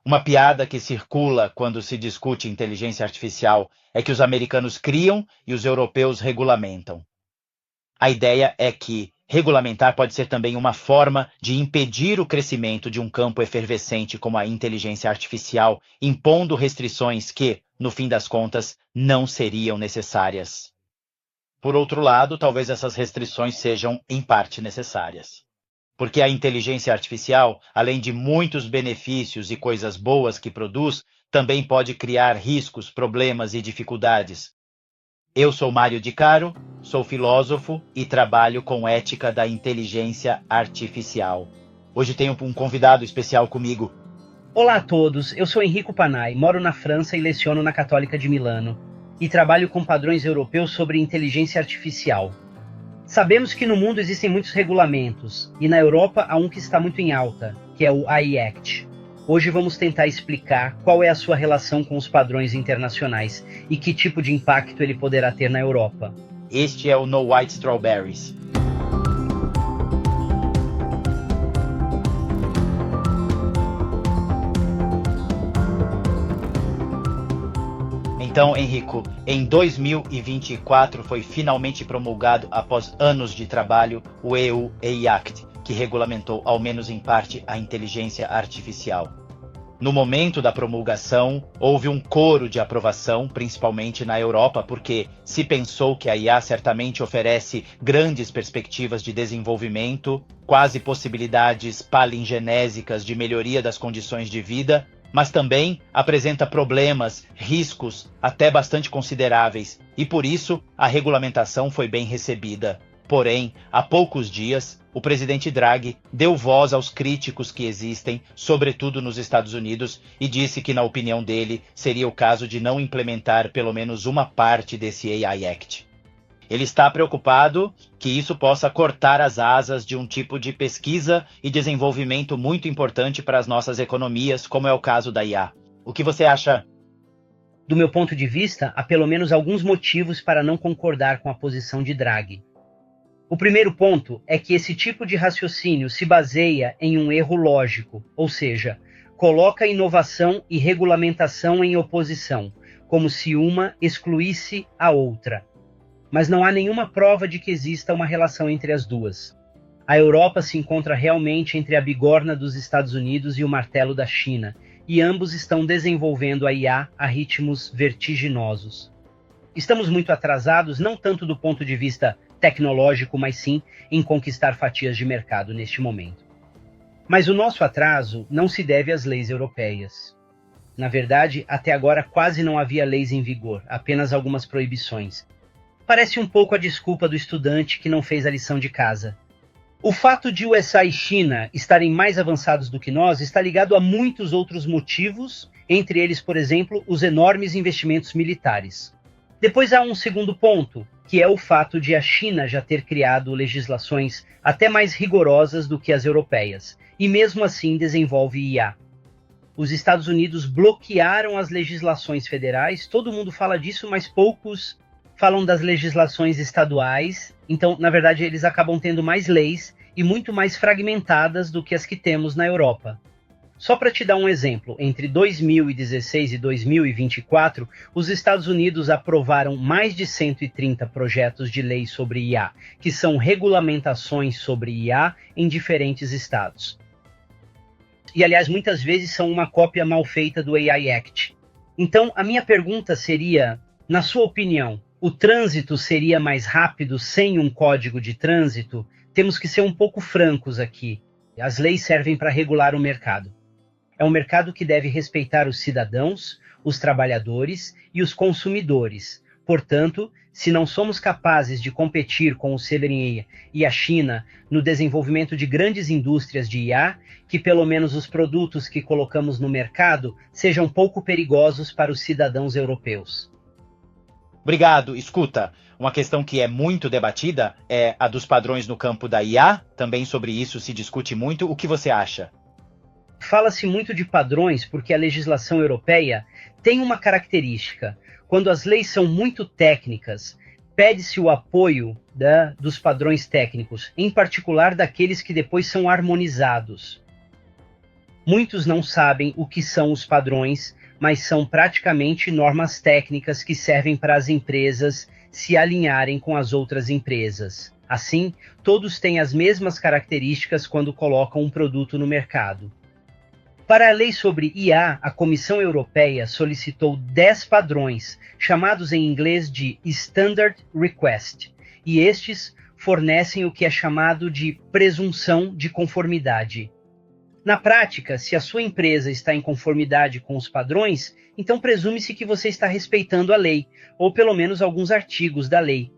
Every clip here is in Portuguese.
Uma piada que circula quando se discute inteligência artificial é que os americanos criam e os europeus regulamentam. A ideia é que regulamentar pode ser também uma forma de impedir o crescimento de um campo efervescente como a inteligência artificial, impondo restrições que, no fim das contas, não seriam necessárias. Por outro lado, talvez essas restrições sejam, em parte, necessárias. Porque a inteligência artificial, além de muitos benefícios e coisas boas que produz, também pode criar riscos, problemas e dificuldades. Eu sou Mário Di Caro, sou filósofo e trabalho com ética da inteligência artificial. Hoje tenho um convidado especial comigo. Olá a todos, eu sou Enrico Panay, moro na França e leciono na Católica de Milano, e trabalho com padrões europeus sobre inteligência artificial. Sabemos que no mundo existem muitos regulamentos, e na Europa há um que está muito em alta, que é o AI Act. Hoje vamos tentar explicar qual é a sua relação com os padrões internacionais e que tipo de impacto ele poderá ter na Europa. Este é o No White Strawberries. Então, Henrico, em 2024 foi finalmente promulgado, após anos de trabalho, o EU AI Act, que regulamentou, ao menos em parte, a inteligência artificial. No momento da promulgação, houve um coro de aprovação, principalmente na Europa, porque se pensou que a IA certamente oferece grandes perspectivas de desenvolvimento, quase possibilidades palingenésicas de melhoria das condições de vida, mas também apresenta problemas, riscos até bastante consideráveis, e por isso a regulamentação foi bem recebida. Porém, há poucos dias, o presidente Draghi deu voz aos críticos que existem, sobretudo nos Estados Unidos, e disse que, na opinião dele, seria o caso de não implementar pelo menos uma parte desse AI Act. Ele está preocupado que isso possa cortar as asas de um tipo de pesquisa e desenvolvimento muito importante para as nossas economias, como é o caso da IA. O que você acha? Do meu ponto de vista, há pelo menos alguns motivos para não concordar com a posição de Draghi. O primeiro ponto é que esse tipo de raciocínio se baseia em um erro lógico, ou seja, coloca inovação e regulamentação em oposição, como se uma excluísse a outra. Mas não há nenhuma prova de que exista uma relação entre as duas. A Europa se encontra realmente entre a bigorna dos Estados Unidos e o martelo da China, e ambos estão desenvolvendo a IA a ritmos vertiginosos. Estamos muito atrasados, não tanto do ponto de vista tecnológico, mas sim em conquistar fatias de mercado neste momento. Mas o nosso atraso não se deve às leis europeias. Na verdade, até agora quase não havia leis em vigor, apenas algumas proibições. Parece um pouco a desculpa do estudante que não fez a lição de casa. O fato de USA e China estarem mais avançados do que nós está ligado a muitos outros motivos, entre eles, por exemplo, os enormes investimentos militares. Depois há um segundo ponto, que é o fato de a China já ter criado legislações até mais rigorosas do que as europeias, e mesmo assim desenvolve IA. Os Estados Unidos bloquearam as legislações federais, todo mundo fala disso, mas poucos falam das legislações estaduais, então, na verdade, eles acabam tendo mais leis e muito mais fragmentadas do que as que temos na Europa. Só para te dar um exemplo, entre 2016 e 2024, os Estados Unidos aprovaram mais de 130 projetos de lei sobre IA, que são regulamentações sobre IA em diferentes estados. E, aliás, muitas vezes são uma cópia mal feita do AI Act. Então, a minha pergunta seria, na sua opinião, o trânsito seria mais rápido sem um código de trânsito? Temos que ser um pouco francos aqui. As leis servem para regular o mercado. É um mercado que deve respeitar os cidadãos, os trabalhadores e os consumidores. Portanto, se não somos capazes de competir com o CNI e a China no desenvolvimento de grandes indústrias de IA, que pelo menos os produtos que colocamos no mercado sejam pouco perigosos para os cidadãos europeus. Obrigado. Escuta, uma questão que é muito debatida é a dos padrões no campo da IA. Também sobre isso se discute muito. O que você acha? Fala-se muito de padrões porque a legislação europeia tem uma característica. Quando as leis são muito técnicas, pede-se o apoio dos padrões técnicos, em particular daqueles que depois são harmonizados. Muitos não sabem o que são os padrões, mas são praticamente normas técnicas que servem para as empresas se alinharem com as outras empresas. Assim, todos têm as mesmas características quando colocam um produto no mercado. Para a lei sobre IA, a Comissão Europeia solicitou 10 padrões, chamados em inglês de Standard Request, e estes fornecem o que é chamado de presunção de conformidade. Na prática, se a sua empresa está em conformidade com os padrões, então presume-se que você está respeitando a lei, ou pelo menos alguns artigos da lei.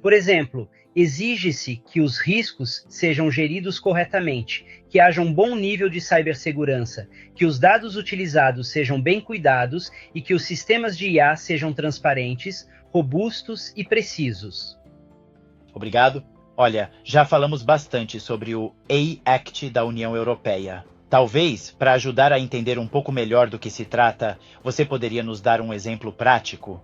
Por exemplo, exige-se que os riscos sejam geridos corretamente, que haja um bom nível de cibersegurança, que os dados utilizados sejam bem cuidados e que os sistemas de IA sejam transparentes, robustos e precisos. Obrigado. Olha, já falamos bastante sobre o AI Act da União Europeia. Talvez, para ajudar a entender um pouco melhor do que se trata, você poderia nos dar um exemplo prático?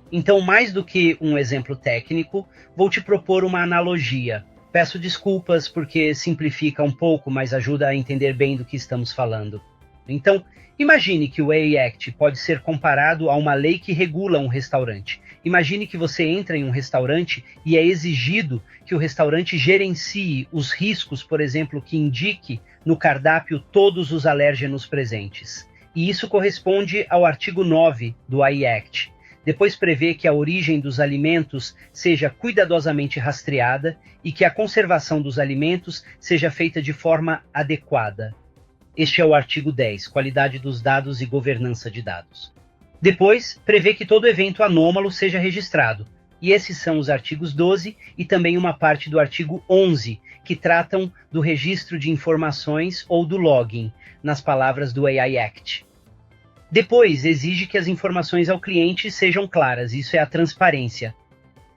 Então, mais do que um exemplo técnico, vou te propor uma analogia. Peço desculpas porque simplifica um pouco, mas ajuda a entender bem do que estamos falando. Então, imagine que o AI Act pode ser comparado a uma lei que regula um restaurante. Imagine que você entra em um restaurante e é exigido que o restaurante gerencie os riscos, por exemplo, que indique no cardápio todos os alérgenos presentes. E isso corresponde ao artigo 9 do AI Act. Depois prevê que a origem dos alimentos seja cuidadosamente rastreada e que a conservação dos alimentos seja feita de forma adequada. Este é o artigo 10, qualidade dos dados e governança de dados. Depois, prevê que todo evento anômalo seja registrado. E esses são os artigos 12 e também uma parte do artigo 11, que tratam do registro de informações ou do login, nas palavras do AI Act. Depois, exige que as informações ao cliente sejam claras, isso é a transparência.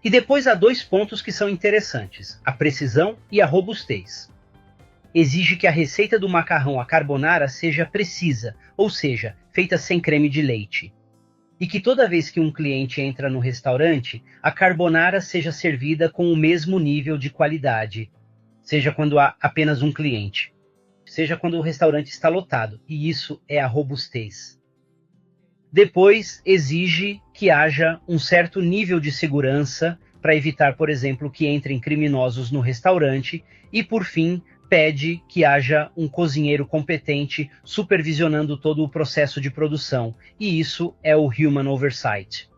E depois há 2 pontos que são interessantes, a precisão e a robustez. Exige que a receita do macarrão à carbonara seja precisa, ou seja, feita sem creme de leite. E que toda vez que um cliente entra no restaurante, a carbonara seja servida com o mesmo nível de qualidade, seja quando há apenas um cliente, seja quando o restaurante está lotado, e isso é a robustez. Depois, exige que haja um certo nível de segurança para evitar, por exemplo, que entrem criminosos no restaurante e, por fim, pede que haja um cozinheiro competente supervisionando todo o processo de produção, e isso é o Human Oversight.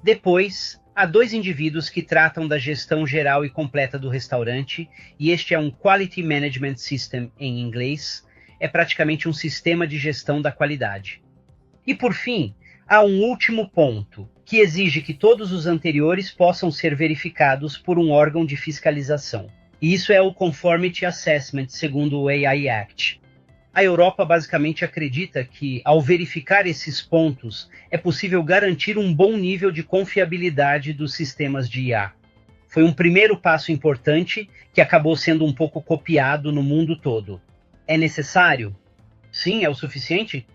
Depois, há 2 indivíduos que tratam da gestão geral e completa do restaurante, e este é um Quality Management System em inglês, é praticamente um sistema de gestão da qualidade. E por fim, há um último ponto, que exige que todos os anteriores possam ser verificados por um órgão de fiscalização. E isso é o Conformity Assessment, segundo o AI Act. A Europa basicamente acredita que, ao verificar esses pontos, é possível garantir um bom nível de confiabilidade dos sistemas de IA. Foi um primeiro passo importante que acabou sendo um pouco copiado no mundo todo. É necessário? Sim, é o suficiente?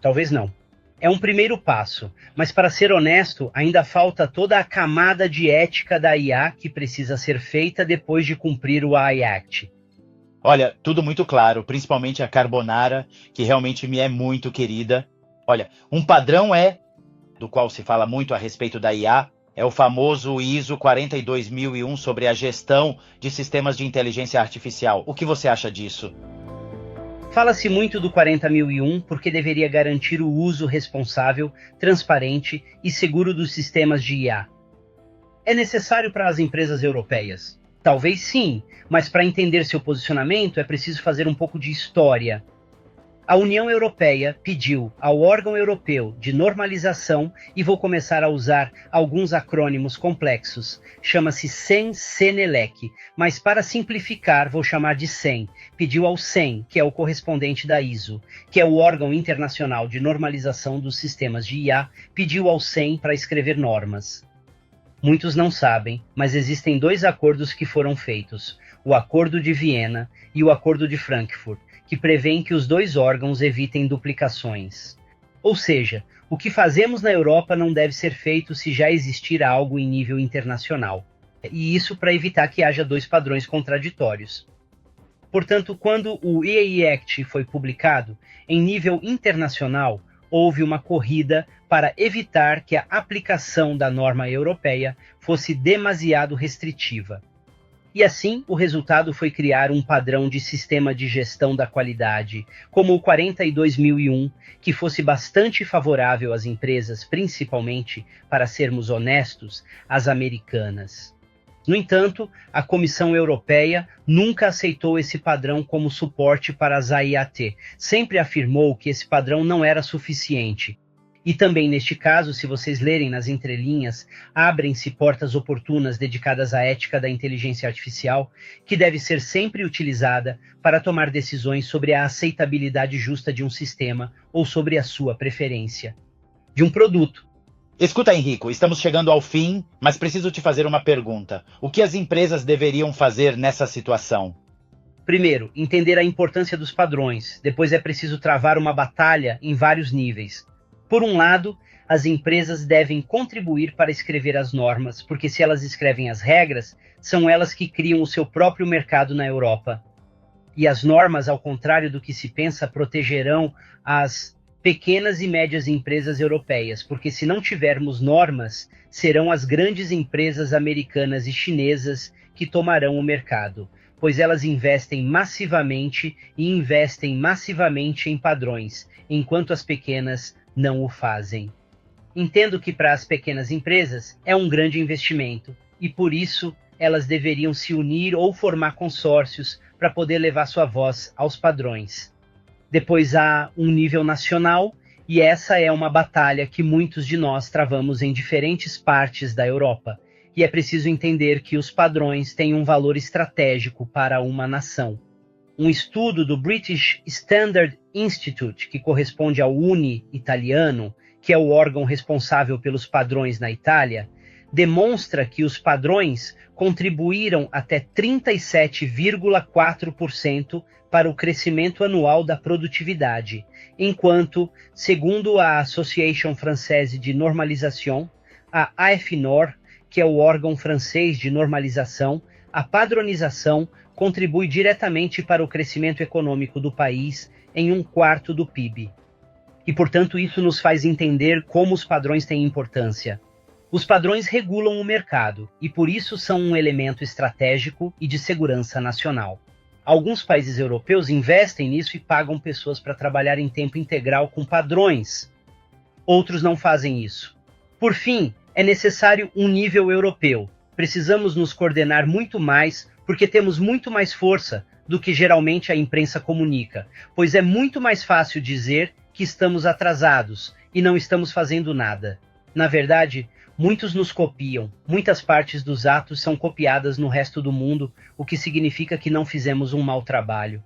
Talvez não. É um primeiro passo, mas para ser honesto, ainda falta toda a camada de ética da IA que precisa ser feita depois de cumprir o AI Act. Olha, tudo muito claro, principalmente a carbonara, que realmente me é muito querida. Olha, um padrão do qual se fala muito a respeito da IA, é o famoso ISO 42001 sobre a gestão de sistemas de inteligência artificial. O que você acha disso? Fala-se muito do 40001 porque deveria garantir o uso responsável, transparente e seguro dos sistemas de IA. É necessário para as empresas europeias? Talvez sim, mas para entender seu posicionamento é preciso fazer um pouco de história. A União Europeia pediu ao órgão europeu de normalização, e vou começar a usar alguns acrônimos complexos, chama-se CEN-CENELEC, mas para simplificar vou chamar de CEN. Pediu ao CEN, que é o correspondente da ISO, que é o órgão internacional de normalização dos sistemas de IA, pediu ao CEN para escrever normas. Muitos não sabem, mas existem 2 acordos que foram feitos, o Acordo de Viena e o Acordo de Frankfurt, que prevêem que os 2 órgãos evitem duplicações. Ou seja, o que fazemos na Europa não deve ser feito se já existir algo em nível internacional. E isso para evitar que haja 2 padrões contraditórios. Portanto, quando o EAE Act foi publicado, em nível internacional, houve uma corrida para evitar que a aplicação da norma europeia fosse demasiado restritiva. E assim, o resultado foi criar um padrão de sistema de gestão da qualidade, como o 42001, que fosse bastante favorável às empresas, principalmente, para sermos honestos, às americanas. No entanto, a Comissão Europeia nunca aceitou esse padrão como suporte para as AIAT, sempre afirmou que esse padrão não era suficiente. E também neste caso, se vocês lerem nas entrelinhas, abrem-se portas oportunas dedicadas à ética da inteligência artificial, que deve ser sempre utilizada para tomar decisões sobre a aceitabilidade justa de um sistema ou sobre a sua preferência de um produto. Escuta, Henrico, estamos chegando ao fim, mas preciso te fazer uma pergunta. O que as empresas deveriam fazer nessa situação? Primeiro, entender a importância dos padrões. Depois é preciso travar uma batalha em vários níveis. Por um lado, as empresas devem contribuir para escrever as normas, porque se elas escrevem as regras, são elas que criam o seu próprio mercado na Europa. E as normas, ao contrário do que se pensa, protegerão as pequenas e médias empresas europeias, porque se não tivermos normas, serão as grandes empresas americanas e chinesas que tomarão o mercado, pois elas investem massivamente em padrões, enquanto as pequenas não o fazem. Entendo que para as pequenas empresas é um grande investimento e por isso elas deveriam se unir ou formar consórcios para poder levar sua voz aos padrões. Depois há um nível nacional e essa é uma batalha que muitos de nós travamos em diferentes partes da Europa. E é preciso entender que os padrões têm um valor estratégico para uma nação. Um estudo do British Standard Institute, que corresponde ao UNI italiano, que é o órgão responsável pelos padrões na Itália, demonstra que os padrões contribuíram até 37,4% para o crescimento anual da produtividade, enquanto, segundo a Association Française de Normalisation, a AFNOR, que é o órgão francês de normalização, a padronização contribui diretamente para o crescimento econômico do país em 1/4 do PIB. E, portanto, isso nos faz entender como os padrões têm importância. Os padrões regulam o mercado e, por isso, são um elemento estratégico e de segurança nacional. Alguns países europeus investem nisso e pagam pessoas para trabalhar em tempo integral com padrões. Outros não fazem isso. Por fim, é necessário um nível europeu. Precisamos nos coordenar muito mais porque temos muito mais força do que geralmente a imprensa comunica, pois é muito mais fácil dizer que estamos atrasados e não estamos fazendo nada. Na verdade, muitos nos copiam, muitas partes dos atos são copiadas no resto do mundo, o que significa que não fizemos um mau trabalho.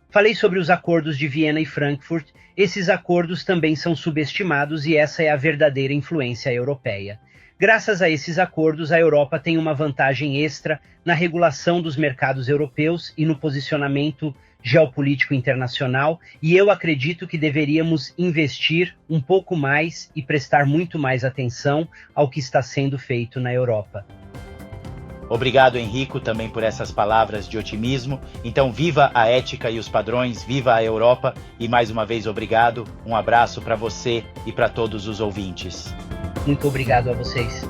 Falei sobre os acordos de Viena e Frankfurt, esses acordos também são subestimados e essa é a verdadeira influência europeia. Graças a esses acordos, a Europa tem uma vantagem extra na regulação dos mercados europeus e no posicionamento geopolítico internacional, e eu acredito que deveríamos investir um pouco mais e prestar muito mais atenção ao que está sendo feito na Europa. Obrigado, Henrico, também por essas palavras de otimismo. Então, viva a ética e os padrões, viva a Europa e mais uma vez obrigado. Um abraço para você e para todos os ouvintes. Muito obrigado a vocês.